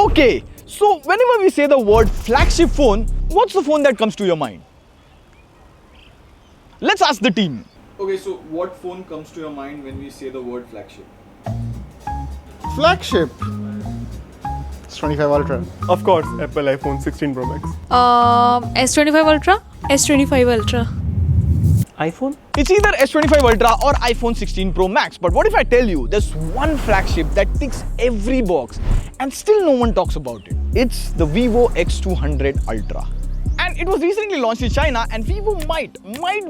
Okay, so whenever we say the word flagship phone, what's the phone that comes to your mind? Let's ask the team. Okay, so what phone comes to your mind when we say the word flagship? Flagship. S25 Ultra. Of course, Apple iPhone 16 Pro Max. S25 Ultra? S25 Ultra. iPhone? It's either S25 Ultra or iPhone 16 Pro Max. But what if I tell you there's one flagship that ticks every box and still no one talks about it? It's the Vivo X200 Ultra. And it was recently launched in China, and Vivo might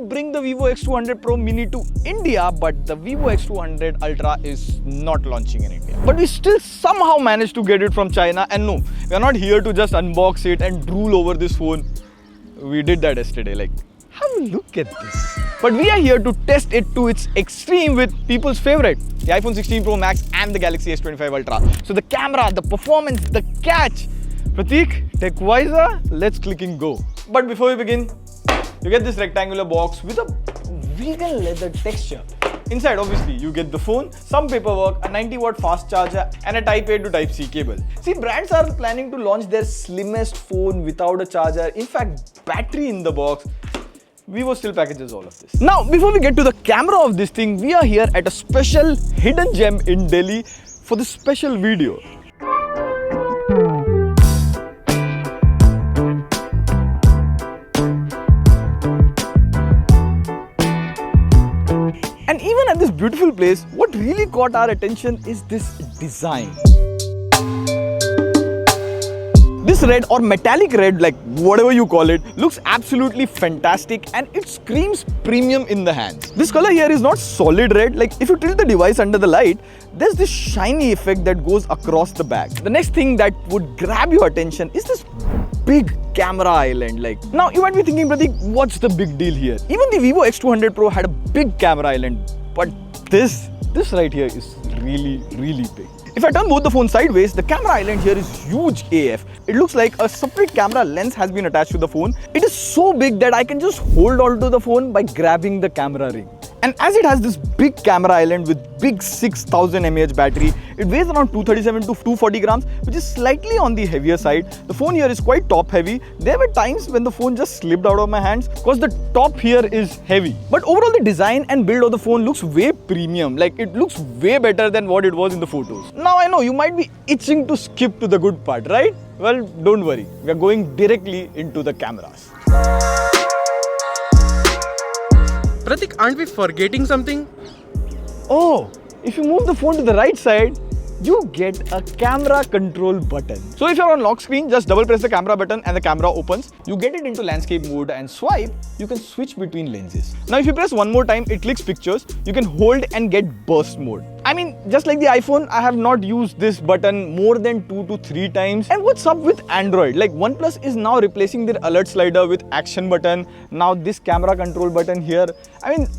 bring the Vivo X200 Pro Mini to India, but the Vivo X200 Ultra is not launching in India. But we still somehow managed to get it from China, and no, we are not here to just unbox it and drool over this phone. We did that yesterday, like, have a look at this. But we are here to test it to its extreme with people's favorite, the iPhone 16 Pro Max and the Galaxy S25 Ultra. So the camera, the performance, the catch. Pratik, TechWiser, let's click and go. But before we begin, you get this rectangular box with a vegan leather texture. Inside, obviously, you get the phone, some paperwork, a 90-watt fast charger, and a Type A to Type C cable. See, brands are planning to launch their slimmest phone without a charger. In fact, battery in the box. Vivo still packages all of this. Now, before we get to the camera of this thing, we are here at a special hidden gem in Delhi for this special video. And even at this beautiful place, what really caught our attention is this design. This red or metallic red, like whatever you call it, looks absolutely fantastic and it screams premium in the hands. This color here is not solid red. Like if you tilt the device under the light, there's this shiny effect that goes across the back. The next thing that would grab your attention is this big camera island. Like now you might be thinking, Pratik, what's the big deal here? Even the Vivo X200 Pro had a big camera island, but this right here is really big. If I turn both the phones sideways, the camera island here is huge AF. It looks like a separate camera lens has been attached to the phone. It is so big that I can just hold on to the phone by grabbing the camera ring. And as it has this big camera island with big 6000 mAh battery, it weighs around 237 to 240 grams, which is slightly on the heavier side. The phone here is quite top heavy. There were times when the phone just slipped out of my hands because the top here is heavy. But overall, the design and build of the phone looks way premium. Like it looks way better than what it was in the photos. Now I know you might be itching to skip to the good part, right? Well, don't worry. We are going directly into the cameras. Pratik, aren't we forgetting something? Oh, if you move the phone to the right side, you get a camera control button. So if you're on lock screen, just double press the camera button and the camera opens. You get it into landscape mode and swipe, you can switch between lenses. Now if you press one more time, it clicks pictures. You can hold and get burst mode. I mean, just like the iPhone, I have not used this button more than 2 to 3 times. And what's up with Android? Like OnePlus is now replacing their alert slider with action button. Now this camera control button here. I mean,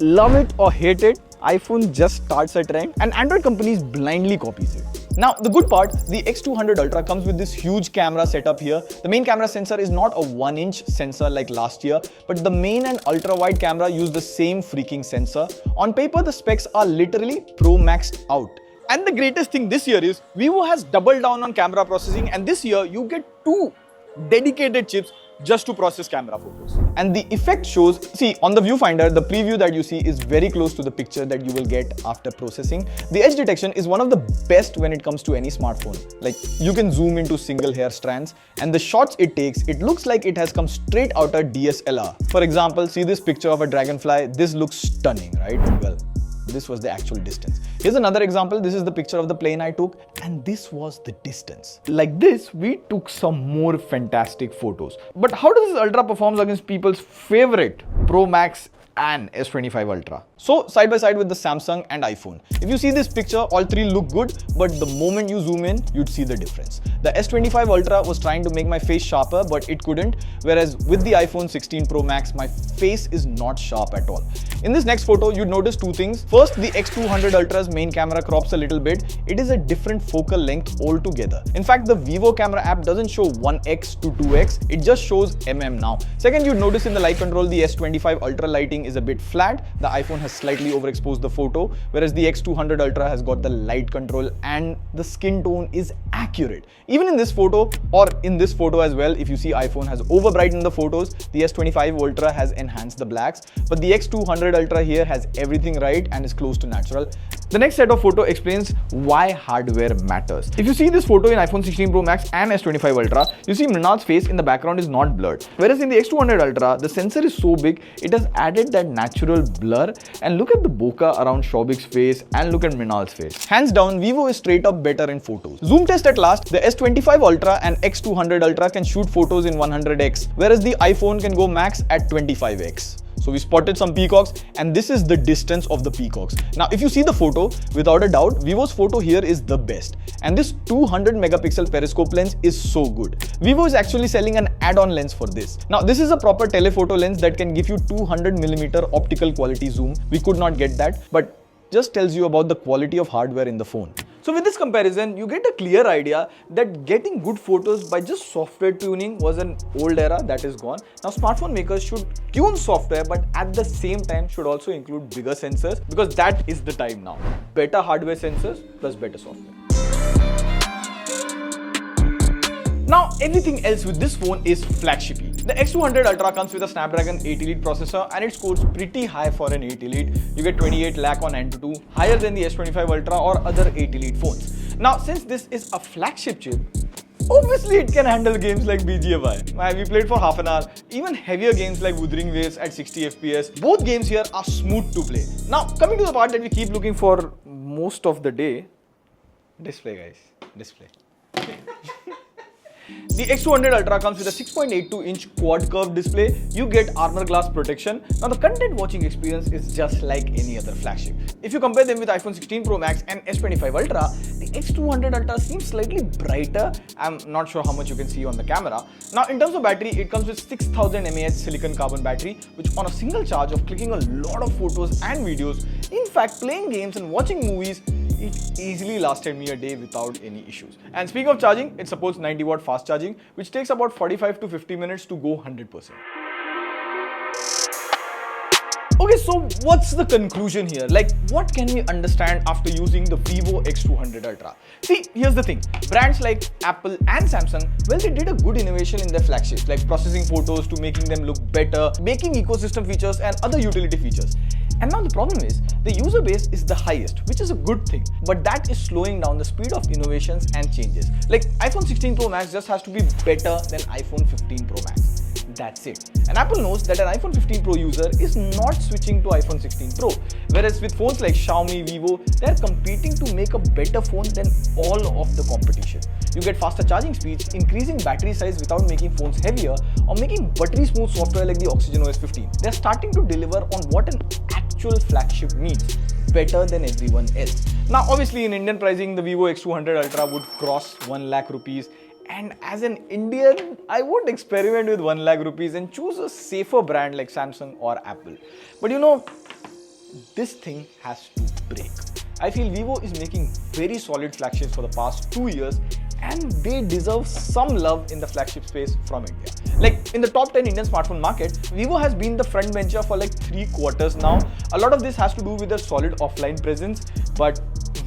love it or hate it, iPhone just starts a trend and Android companies blindly copies it. Now, the good part, the X200 Ultra comes with this huge camera setup here. The main camera sensor is not a 1-inch sensor like last year, but the main and ultra wide camera use the same freaking sensor. On paper, the specs are literally Pro Maxed out. And the greatest thing this year is Vivo has doubled down on camera processing, and this year you get 2 dedicated chips just to process camera photos. And the effect shows, see on the viewfinder, the preview that you see is very close to the picture that you will get after processing. The edge detection is one of the best when it comes to any smartphone. Like you can zoom into single hair strands and the shots it takes, it looks like it has come straight out of DSLR. For example, see this picture of a dragonfly, this looks stunning, right? Well, this was the actual distance. Here's another example. This is the picture of the plane I took, and this was the distance. Like this, we took some more fantastic photos. But how does this Ultra perform against people's favorite Pro Max and S25 Ultra? So side by side with the Samsung and iPhone. If you see this picture, all three look good, but the moment you zoom in, you'd see the difference. The S25 Ultra was trying to make my face sharper, but it couldn't. Whereas with the iPhone 16 Pro Max, my face is not sharp at all. In this next photo, you'd notice 2 things. First, the X200 Ultra's main camera crops a little bit. It is a different focal length altogether. In fact, the Vivo camera app doesn't show 1x to 2x, it just shows now. Second, you'd notice in the light control, the S25 Ultra lighting is a bit flat. The iPhone has slightly overexposed the photo, whereas the X200 Ultra has got the light control and the skin tone is accurate. Even in this photo or in this photo as well, if you see iPhone has overbrightened the photos, the S25 Ultra has enhanced the blacks, but the X200 Ultra here has everything right and is close to natural. The next set of photo explains why hardware matters. If you see this photo in iPhone 16 Pro Max and S25 Ultra, you see Mrinal's face in the background is not blurred. Whereas in the X200 Ultra, the sensor is so big, it has added that natural blur. And look at the bokeh around Shoubik's face and look at Mrinal's face. Hands down, Vivo is straight up better in photos. Zoom test at last, the S25 Ultra and X200 Ultra can shoot photos in 100x, whereas the iPhone can go max at 25x. So we spotted some peacocks and this is the distance of the peacocks. Now if you see the photo, without a doubt, Vivo's photo here is the best. And this 200 megapixel periscope lens is so good. Vivo is actually selling an add-on lens for this. Now this is a proper telephoto lens that can give you 200mm optical quality zoom. We could not get that, but just tells you about the quality of hardware in the phone. So with this comparison, you get a clear idea that getting good photos by just software tuning was an old era that is gone. Now smartphone makers should tune software, but at the same time should also include bigger sensors, because that is the time now. Better hardware sensors plus better software. Now everything else with this phone is flagshipy. The X200 Ultra comes with a Snapdragon 8 Elite processor and it scores pretty high for an 8 Elite. You get 28 lakh on Antutu, higher than the S25 Ultra or other 8 Elite phones. Now since this is a flagship chip, obviously it can handle games like BGMI. We played for half an hour. Even heavier games like Wuthering Waves at 60 FPS. Both games here are smooth to play. Now coming to the part that we keep looking for most of the day. Display guys, display. The X200 Ultra comes with a 6.82-inch quad curved display. You get armor glass protection. Now the content watching experience is just like any other flagship. If you compare them with iPhone 16 Pro Max and S25 Ultra, the X200 Ultra seems slightly brighter. I'm not sure how much you can see on the camera. Now in terms of battery, it comes with 6000 mAh silicon carbon battery, which on a single charge of clicking a lot of photos and videos, in fact playing games and watching movies, it easily lasted me a day without any issues. And speaking of charging, it supports 90 watt fast charging, which takes about 45 to 50 minutes to go 100%. Okay, so what's the conclusion here? Like, what can we understand after using the Vivo X200 Ultra? See, here's the thing. Brands like Apple and Samsung, well, they did a good innovation in their flagships, like processing photos to making them look better, making ecosystem features and other utility features. And now the problem is, the user base is the highest, which is a good thing, but that is slowing down the speed of innovations and changes. Like iPhone 16 Pro Max just has to be better than iPhone 15 Pro Max. That's it. And Apple knows that an iPhone 15 Pro user is not switching to iPhone 16 Pro. Whereas with phones like Xiaomi, Vivo, they're competing to make a better phone than all of the competition. You get faster charging speeds, increasing battery size without making phones heavier, or making buttery smooth software like the Oxygen OS 15. They're starting to deliver on what an actual flagship means, better than everyone else. Now obviously in Indian pricing, the Vivo X200 Ultra would cross 1 lakh rupees. And as an Indian, I would experiment with 1 lakh rupees and choose a safer brand like Samsung or Apple. But you know, this thing has to break. I feel Vivo is making very solid flagships for the past 2 years and they deserve some love in the flagship space from India. Like in the top 10 Indian smartphone market, Vivo has been the front bencher for like 3 quarters now. A lot of this has to do with their solid offline presence, but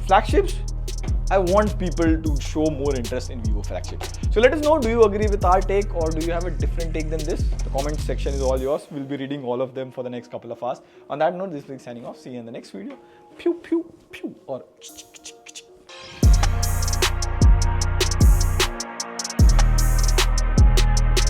flagships, I want people to show more interest in Vivo flagships. So let us know, do you agree with our take or do you have a different take than this? The comment section is all yours. We'll be reading all of them for the next couple of hours. On that note, this is signing off. See you in the next video. Pew, pew, pew, or